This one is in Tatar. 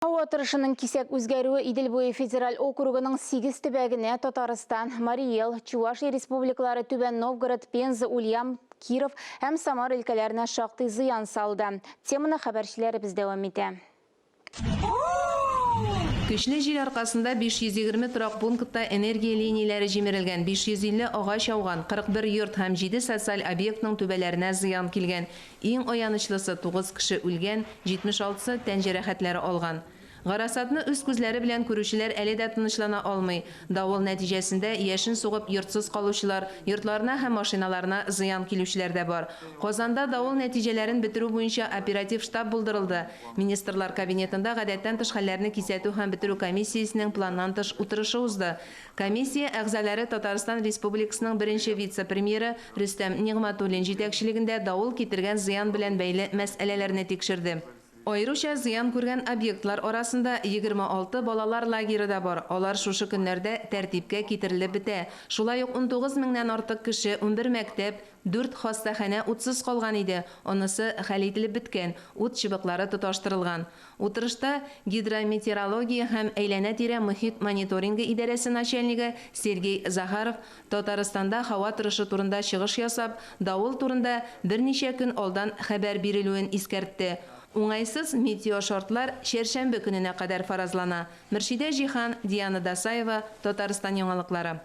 Hava тұрышының кисек үзгәруі Идел буе федераль округының 8 төбәгенә Татарстан, Марий-Эл, Чувашия республикалары Түбән Новгород, Пенза, Ульям, Киров һәм Самар өлкәләренә шактый зыян салды. Теманы хәбәрчеләребез дәвам итә. Көчле җил аркасында 520 торак пунктта энергия линияләре җимерелгән, 550 агач яуган, 41 йорт һәм 7 социаль объектның түбәләренә зыян килгән. Иң аянычлысы 9 кеше үлгән, 76 тән җәрәхәтләре алган. Гарасатны үз күзләре белән күрүчеләр әле дә тынычлана алмый. Давыл нәтиҗәсендә яшен сугып йортсыз калучылар, йортларына һәм машиналарына зыян килүчеләр дә бар. Казанда давыл нәтиҗәләрен бетерү буенча оператив штаб булдырылды. Министрлар кабинетында гадәттән тыш хәлләрне кисәтү һәм бетерү комиссиясенең планнан тыш утырышы узды. Комиссия әгъзалары Татарстан Республикасының беренче вице-премьеры Рөстәм Нигъмәтуллин җитәкчелегендә давыл китергән зыян белән бәйле мәсьәләләрне тикшерде. Айруча зыян күргән объектлар арасында 26 балалар лагере да бар. Алар шушы көннәрдә тәртипкә китерелеп бетә. Шулай ук 19 меңнән артык кеше, 11 мәктәп, 4 хастаханә утсыз калган иде. Онысы хәл ителеп беткән. Ут чыбыклары тоташтырылган. Утырышта гидрометеорология һәм әйләнә-тирә мөхит мониторинги идарәсе начальнигы Сергей Захаров Татарстанда һава торышы турында чыгыш ясап, давыл турында берничә көн алдан хәбәр бирелүен искәртте. Уңайсыз метео шартлар шәршәмбе көненә кадәр фаразлана. Мөршидә Җихан, Диана Дасаева, Татарстан яңалыклары.